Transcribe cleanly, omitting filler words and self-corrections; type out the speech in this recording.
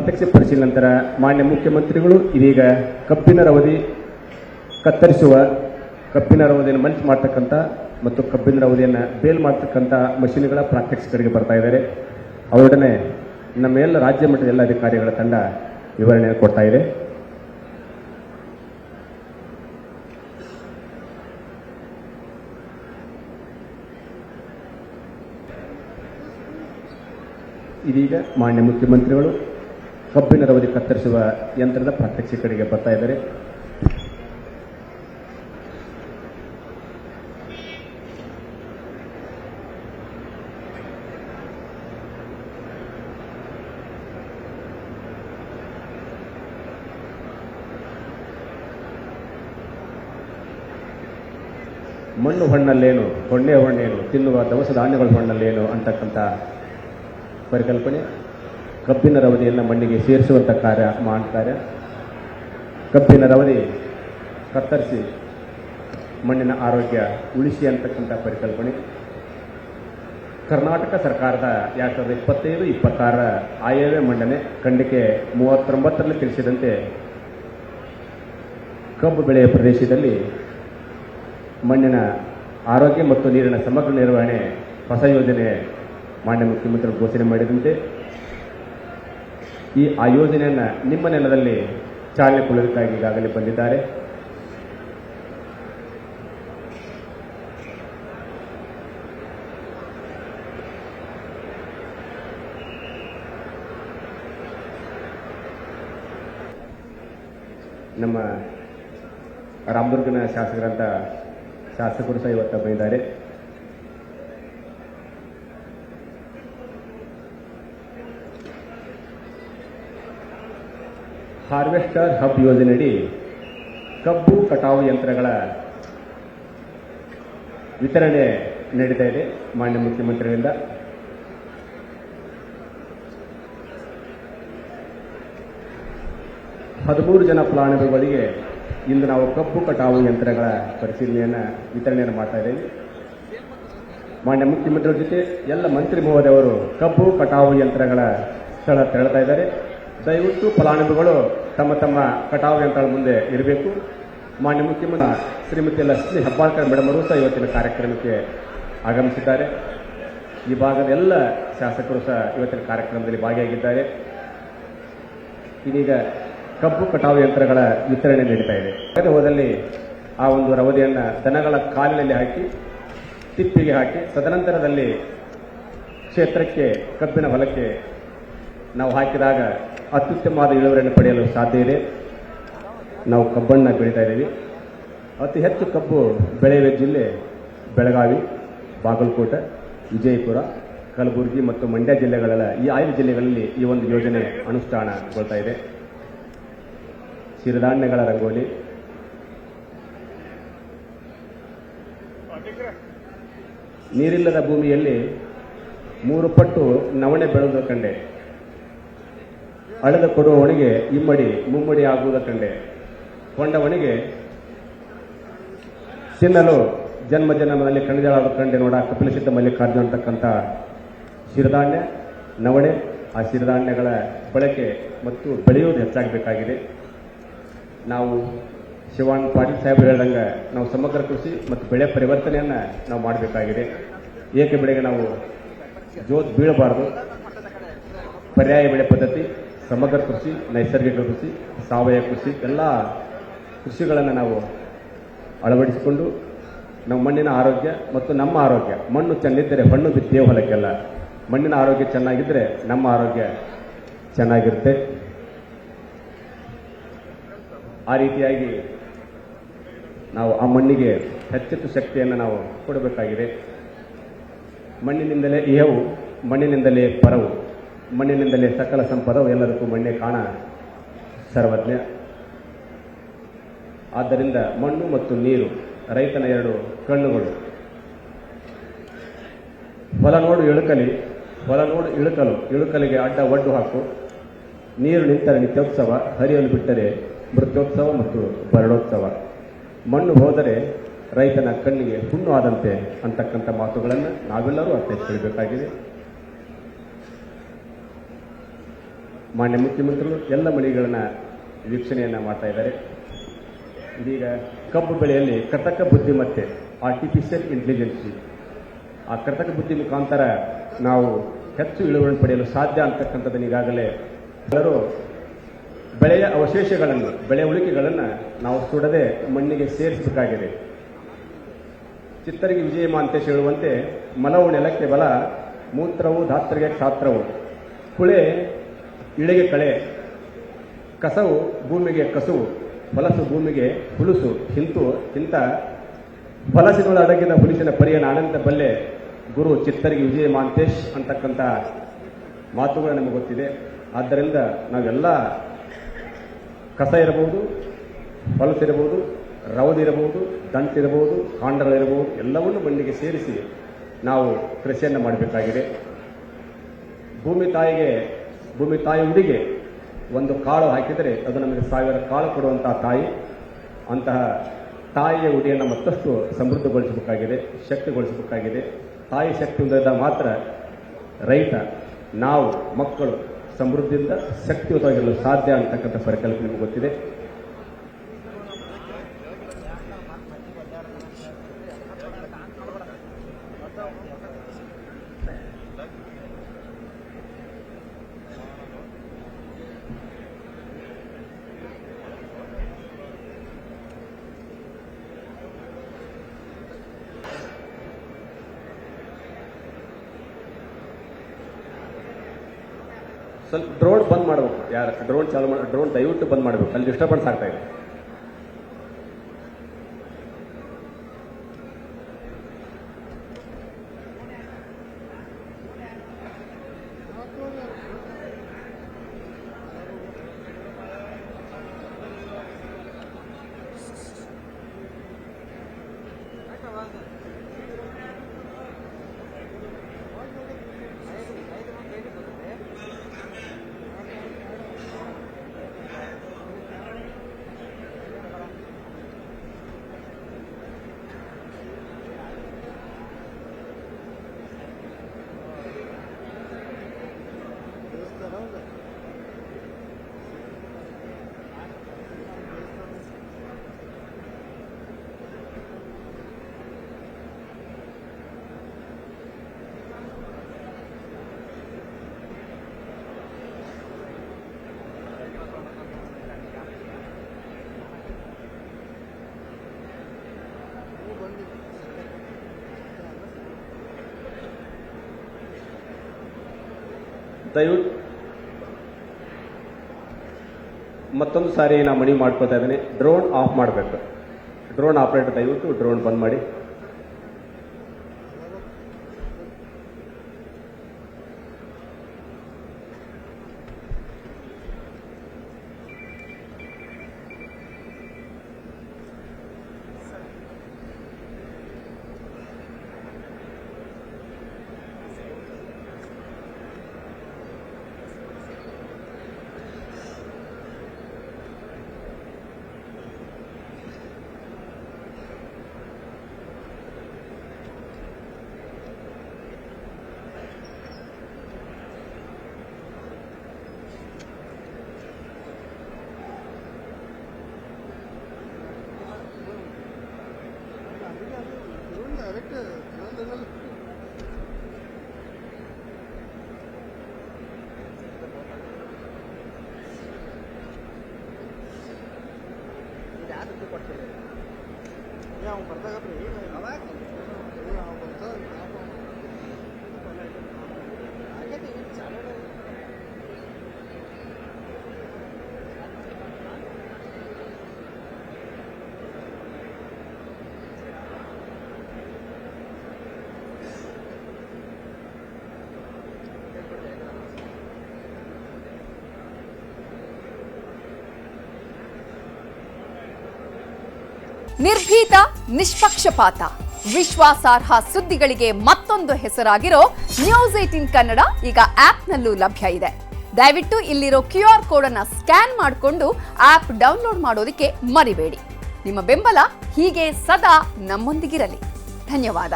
ಪ್ರಾತ್ಯಕ್ಷಿಕೆ ಪರಿಶೀಲನೆ ನಂತರ ಮಾನ್ಯ ಮುಖ್ಯಮಂತ್ರಿಗಳು ಇದೀಗ ಕಬ್ಬಿನ ರವದಿ ಕತ್ತರಿಸುವ, ಕಬ್ಬಿನ ರವದಿಯನ್ನು ಮಂಚ್ ಮಾಡ್ತಕ್ಕಂಥ ಮತ್ತು ಕಬ್ಬಿನ ರವದಿಯನ್ನು ಬೇಲ್ ಮಾಡ್ತಕ್ಕಂಥ ಮಷೀನ್ಗಳ ಪ್ರಾತ್ಯಕ್ಷಿಕರಿಗೆ ಬರ್ತಾ ಇದ್ದಾರೆ. ಅವರೊಡನೆ ನಮ್ಮ ಎಲ್ಲ ರಾಜ್ಯ ಮಟ್ಟದ ಎಲ್ಲ ಅಧಿಕಾರಿಗಳ ತಂಡ ವಿವರಣೆ ಕೊಡ್ತಾ ಇದೆ. ಇದೀಗ ಮಾನ್ಯ ಮುಖ್ಯಮಂತ್ರಿಗಳು ಕಬ್ಬಿನ ರವದಿ ಕತ್ತರಿಸುವ ಯಂತ್ರದ ಪ್ರಾತ್ಯಕ್ಷಿಕರಿಗೆ ಬರ್ತಾ ಇದ್ದಾರೆ. ಮಣ್ಣು ಹೊಣ್ಣಲ್ಲೇನು, ಹೊಣ್ಣೆ ಹೊಣ್ಣೇನು, ತಿನ್ನುವ ದವಸ ಧಾನ್ಯಗಳ ಹೊಣ್ಣಲ್ಲೇನು ಅಂತಕ್ಕಂಥ ಪರಿಕಲ್ಪನೆ ಕಬ್ಬಿನ ರವದಿಯನ್ನು ಮಣ್ಣಿಗೆ ಸೇರಿಸುವಂಥ ಕಾರ್ಯ ಮಾಡ್ತಾರೆ. ಕಬ್ಬಿನ ರವದಿ ಕತ್ತರಿಸಿ ಮಣ್ಣಿನ ಆರೋಗ್ಯ ಉಳಿಸಿ ಅಂತಕ್ಕಂಥ ಪರಿಕಲ್ಪನೆ ಕರ್ನಾಟಕ ಸರ್ಕಾರದ 2025-26 ಆಯವ್ಯಯ ಮಂಡನೆ ಖಂಡಿಕೆ 39ರಲ್ಲಿ ತಿಳಿಸಿದಂತೆ ಕಬ್ಬು ಬೆಳೆಯ ಪ್ರದೇಶದಲ್ಲಿ ಮಣ್ಣಿನ ಆರೋಗ್ಯ ಮತ್ತು ನೀರಿನ ಸಮಗ್ರ ನಿರ್ವಹಣೆ ಹೊಸ ಯೋಜನೆ ಮಾನ್ಯ ಮುಖ್ಯಮಂತ್ರಿಗಳು ಘೋಷಣೆ ಮಾಡಿದಂತೆ ಆ ಯೋಜನೆಯನ್ನು ನಿಮ್ಮ ನೆಲದಲ್ಲಿ ಚಾಲನೆ ಕೊಡುವುದಕ್ಕಾಗಿ ಈಗಾಗಲೇ ಬಂದಿದ್ದಾರೆ. ನಮ್ಮ ರಾಮದುರ್ಗನ ಶಾಸಕರು ಸಹ ಇವತ್ತು ಬಂದಿದ್ದಾರೆ. ಹಾರ್ವೆಸ್ಟರ್ ಹಬ್ ಯೋಜನೆಯಡಿ ಕಬ್ಬು ಕಟಾವು ಯಂತ್ರಗಳ ವಿತರಣೆ ನಡೀತಾ ಇದೆ ಮಾನ್ಯ ಮುಖ್ಯಮಂತ್ರಿಗಳಿಂದ. ಹದಿಮೂರು ಜನ ಫಲಾನುಭವಿಗಳಿಗೆ ಇಂದು ನಾವು ಕಬ್ಬು ಕಟಾವು ಯಂತ್ರಗಳ ಪರಿಶೀಲನೆಯನ್ನು ವಿತರಣೆಯನ್ನು ಮಾಡ್ತಾ ಇದ್ದೇವೆ. ಮಾನ್ಯ ಮುಖ್ಯಮಂತ್ರಿಗಳ ಜೊತೆ ಎಲ್ಲ ಮಂತ್ರಿ ಮಹೋದಯವರು ಕಬ್ಬು ಕಟಾವು ಯಂತ್ರಗಳ ಸ್ಥಳ ತೆರಳ್ತಾ ಇದ್ದಾರೆ. ದಯವಿಟ್ಟು ಫಲಾನುಭವಿಗಳು ತಮ್ಮ ತಮ್ಮ ಕಟಾವು ಯಂತ್ರಗಳ ಮುಂದೆ ಇರಬೇಕು. ಮಾನ್ಯ ಮುಖ್ಯಮಂತ್ರಿ ಶ್ರೀಮತಿ ಲಕ್ಷ್ಮೀ ಹೆಬ್ಬಾಳ್ಕರ್ ಮೇಡಮ್ ಅವರು ಸಹ ಇವತ್ತಿನ ಕಾರ್ಯಕ್ರಮಕ್ಕೆ ಆಗಮಿಸಿದ್ದಾರೆ. ಈ ಭಾಗದ ಎಲ್ಲ ಶಾಸಕರು ಸಹ ಇವತ್ತಿನ ಕಾರ್ಯಕ್ರಮದಲ್ಲಿ ಭಾಗಿಯಾಗಿದ್ದಾರೆ. ಇದೀಗ ಕಬ್ಬು ಕಟಾವು ಯಂತ್ರಗಳ ವಿತರಣೆ ನಡೀತಾ ಇದೆ. ಹೋದಲ್ಲಿ ಆ ಒಂದು ರವದಿಯನ್ನು ದನಗಳ ಕಾಲಿನಲ್ಲಿ ಹಾಕಿ ತಿಪ್ಪಿಗೆ ಹಾಕಿ ತದನಂತರದಲ್ಲಿ ಕ್ಷೇತ್ರಕ್ಕೆ ಕಬ್ಬಿನ ಹೊಲಕ್ಕೆ ನಾವು ಹಾಕಿದಾಗ ಅತ್ಯುತ್ತಮವಾದ ಇಳುವರಿಯನ್ನು ಪಡೆಯಲು ಸಾಧ್ಯ ಇದೆ. ನಾವು ಕಬ್ಬನ್ನು ಬೆಳೀತಾ ಇದ್ದೀವಿ. ಅತಿ ಹೆಚ್ಚು ಕಬ್ಬು ಬೆಳೆಯುವ ಜಿಲ್ಲೆ ಬೆಳಗಾವಿ, ಬಾಗಲಕೋಟೆ, ವಿಜಯಪುರ, ಕಲಬುರಗಿ ಮತ್ತು ಮಂಡ್ಯ ಜಿಲ್ಲೆಗಳೆಲ್ಲ ಈ 5 ಜಿಲ್ಲೆಗಳಲ್ಲಿ ಈ ಒಂದು ಯೋಜನೆ ಅನುಷ್ಠಾನಗೊಳ್ತಾ ಇದೆ. ಸಿರಿಧಾನ್ಯಗಳ ರಂಗೋಲಿ, ನೀರಿಲ್ಲದ ಭೂಮಿಯಲ್ಲಿ 3 ಪಟ್ಟು ನವಣೆ ಬೆಳೆದ ಕಂಡೆ, ಅಳೆದ ಕೊಡುವ ಒಣಗೆ ಇಮ್ಮಡಿ ಮುಮ್ಮಡಿ ಆಗುವುದ ಕಂಡೆ, ಕೊಂಡವನಿಗೆ ತಿನ್ನಲು ಜನ್ಮ ಜನ್ಮದಲ್ಲಿ ಕಣಿಜಾಳಾದ ಕಂಡೆ ನೋಡ ಕಪಿಲಸಿದ್ಧ ಮಲ್ಲಿಕಾರ್ಜುನ ಅಂತಕ್ಕಂಥ ಸಿರಿಧಾನ್ಯ ನವಣೆ. ಆ ಸಿರಿಧಾನ್ಯಗಳ ಬಳಕೆ ಮತ್ತು ಬೆಳೆಯುವುದು ಹೆಚ್ಚಾಗಬೇಕಾಗಿದೆ. ನಾವು ಶಿವಾನಂದ ಪಾಟೀಲ್ ಸಾಹೇಬರು ಹೇಳಿದಂಗೆ ನಾವು ಸಮಗ್ರ ಕೃಷಿ ಮತ್ತು ಬೆಳೆ ಪರಿವರ್ತನೆಯನ್ನು ನಾವು ಮಾಡಬೇಕಾಗಿದೆ. ಏಕೆ ಬೆಳೆಗೆ ನಾವು ಜೋತ್ ಬೀಳಬಾರದು. ಪರ್ಯಾಯ ಬೆಳೆ ಪದ್ಧತಿ, ಸಮಗ್ರ ಕೃಷಿ, ನೈಸರ್ಗಿಕ ಕೃಷಿ, ಸಾವಯವ ಕೃಷಿ ಎಲ್ಲ ಕೃಷಿಗಳನ್ನು ನಾವು ಅಳವಡಿಸಿಕೊಂಡು ನಮ್ಮ ಮಣ್ಣಿನ ಆರೋಗ್ಯ ಮತ್ತು ನಮ್ಮ ಆರೋಗ್ಯ, ಮಣ್ಣು ಚೆನ್ನಿದ್ದರೆ ಹಣ್ಣು ಬಿತ್ತೇವು ಹೊಲಕ್ಕೆಲ್ಲ. ಮಣ್ಣಿನ ಆರೋಗ್ಯ ಚೆನ್ನಾಗಿದ್ದರೆ ನಮ್ಮ ಆರೋಗ್ಯ ಚೆನ್ನಾಗಿರುತ್ತೆ. ಆ ರೀತಿಯಾಗಿ ನಾವು ಆ ಮಣ್ಣಿಗೆ ಹೆಚ್ಚೆಚ್ಚು ಶಕ್ತಿಯನ್ನು ನಾವು ಕೊಡಬೇಕಾಗಿದೆ. ಮಣ್ಣಿನಿಂದಲೇ ಇಹವು, ಮಣ್ಣಿನಿಂದಲೇ ಪರವು, ಮಣ್ಣಿನಿಂದಲೇ ಸಕಲ ಸಂಪದವು, ಎಲ್ಲದಕ್ಕೂ ಮಣ್ಣೆ ಕಾಣ ಸರ್ವಜ್ಞ. ಆದ್ದರಿಂದ ಮಣ್ಣು ಮತ್ತು ನೀರು ರೈತನ 2 ಕಣ್ಣುಗಳು. ಹೊಲ ನೋಡು ಇಳುಕಲಿ, ಹೊಲ ನೋಡು ಇಳುಕಲು, ಇಳುಕಲಿಗೆ ಅಡ್ಡ ಒಡ್ಡು ಹಾಕು. ನೀರು ನಿಂತರೆ ನಿತ್ಯೋತ್ಸವ, ಹರಿಯಲು ಬಿಟ್ಟರೆ ಮೃತ್ಯೋತ್ಸವ ಮತ್ತು ಬರಡೋತ್ಸವ. ಮಣ್ಣು ಹೋದರೆ ರೈತನ ಕಣ್ಣಿಗೆ ಹುಣ್ಣು ಆದಂತೆ ಅಂತಕ್ಕಂಥ ಮಾತುಗಳನ್ನು ನಾವೆಲ್ಲರೂ ಅರ್ಥೈಸಿಕೊಳ್ಳಬೇಕಾಗಿದೆ. ಮಾನ್ಯ ಮುಖ್ಯಮಂತ್ರಿಗಳು ಎಲ್ಲ ಮಳಿಗೆಗಳನ್ನು ವೀಕ್ಷಣೆಯನ್ನು ಮಾಡ್ತಾ ಇದ್ದಾರೆ. ಇದೀಗ ಕಬ್ಬು ಬೆಳೆಯಲ್ಲಿ ಕೃತಕ ಬುದ್ಧಿಮತ್ತೆ, ಆರ್ಟಿಫಿಷಿಯಲ್ ಇಂಟೆಲಿಜೆನ್ಸಿ, ಆ ಕೃತಕ ಬುದ್ಧಿ ಮುಖಾಂತರ ನಾವು ಹೆಚ್ಚು ಇಳುವರಿ ಪಡೆಯಲು ಸಾಧ್ಯ ಅಂತಕ್ಕಂಥದ್ದನ್ನು ಈಗಾಗಲೇ ಎಲ್ಲರೂ ಬೆಳೆಯ ಅವಶೇಷಗಳನ್ನು, ಬೆಳೆ ಉಳಿಕೆಗಳನ್ನು ನಾವು ಸುಡದೆ ಮಣ್ಣಿಗೆ ಸೇರಿಸಬೇಕಾಗಿದೆ. ಚಿತ್ತರಿಗೆ ವಿಜಯ ಮಾಂತೇಶ್ ಹೇಳುವಂತೆ ಮಲವು ನೆಲಕ್ಕೆ ಬಲ, ಮೂತ್ರವು ಧಾತ್ರಿಗೆ ಕ್ಷಾತ್ರವು, ಕುಳೆ ಇಳೆಗೆ ಕಳೆ, ಕಸವು ಭೂಮಿಗೆ ಕಸುವು, ಹೊಲಸು ಭೂಮಿಗೆ ಹುಲುಸು, ಇಂಥ ಹೊಲಸಿನೊಳ ಅಡಗಿದ ಹುಲಿಸಿನ ಪರಿಯನ ಆನಂದ ಬಲ್ಲೆ ಗುರು ಚಿತ್ತರಿಗೆ ವಿಜಯ ಮಾಂತೇಶ್ ಅಂತಕ್ಕಂಥ ಮಾತುಗಳು ನಮಗೆ ಗೊತ್ತಿದೆ. ಆದ್ದರಿಂದ ನಾವೆಲ್ಲ ಕಸ ಇರಬಹುದು, ಹೊಲಸಿರಬಹುದು, ರವದಿರಬಹುದು, ದಂಟಿರಬಹುದು, ಕಾಂಡಗಳಿರಬಹುದು, ಎಲ್ಲವನ್ನೂ ಮಣ್ಣಿಗೆ ಸೇರಿಸಿ ನಾವು ಕೃಷಿಯನ್ನು ಮಾಡಬೇಕಾಗಿದೆ. ಭೂಮಿ ತಾಯಿ ಉಡಿಗೆ ಒಂದು ಕಾಳು ಹಾಕಿದರೆ ಅದು ನಮಗೆ 1000 ಕಾಳು ಕೊಡುವಂತಹ ತಾಯಿ. ಅಂತಹ ತಾಯಿಯ ಉಡಿಯನ್ನು ಮತ್ತಷ್ಟು ಸಮೃದ್ಧಗೊಳಿಸಬೇಕಾಗಿದೆ, ಶಕ್ತಿಗೊಳಿಸಬೇಕಾಗಿದೆ. ತಾಯಿ ಶಕ್ತಿಯಿಂದ ಮಾತ್ರ ರೈತ, ನಾವು ಮಕ್ಕಳು ಸಮೃದ್ಧಿಯಿಂದ ಶಕ್ತಿಯುತವಾಗಿರಲು ಸಾಧ್ಯ ಅಂತಕ್ಕಂಥ ಪರಿಕಲ್ಪನೆ ನಿಮಗೆ ಗೊತ್ತಿದೆ. ಸ್ವಲ್ಪ ಡ್ರೋನ್ ಬಂದ್ ಮಾಡಬೇಕು, ಯಾರು ಡ್ರೋನ್ ಚಾಲು ಮಾಡಿ ಡ್ರೋನ್ ದಯವಿಟ್ಟು ಬಂದ್ ಮಾಡಬೇಕು, ಅಲ್ಲಿ ಡಿಸ್ಟರ್ಬೆನ್ಸ್ ಆಗ್ತಾ ಇದೆ. ದಯವಿಟ್ಟು ಮತ್ತೊಂದು ಸಾರಿ ನಾನು ಮಣಿ ಮಾಡ್ಕೋತಾ ಇದ್ದೀನಿ, ಡ್ರೋನ್ ಆಫ್ ಮಾಡಬೇಕು. ಡ್ರೋನ್ ಆಪರೇಟರ್ ದಯವಿಟ್ಟು ಡ್ರೋನ್ ಬಂದ್ ಮಾಡಿ. ನಿರ್ಭೀತ, ನಿಷ್ಪಕ್ಷಪಾತ, ವಿಶ್ವಾಸಾರ್ಹ ಸುದ್ದಿಗಳಿಗೆ ಮತ್ತೊಂದು ಹೆಸರಾಗಿರೋ ನ್ಯೂಸ್18 ಕನ್ನಡ ಈಗ ಆಪ್ನಲ್ಲೂ ಲಭ್ಯ ಇದೆ. ದಯವಿಟ್ಟು ಇಲ್ಲಿರೋ QR ಕೋಡ್ ಅನ್ನು ಸ್ಕ್ಯಾನ್ ಮಾಡಿಕೊಂಡು ಆಪ್ ಡೌನ್ಲೋಡ್ ಮಾಡೋದಕ್ಕೆ ಮರಿಬೇಡಿ. ನಿಮ್ಮ ಬೆಂಬಲ ಹೀಗೆ ಸದಾ ನಮ್ಮೊಂದಿಗಿರಲಿ. ಧನ್ಯವಾದ.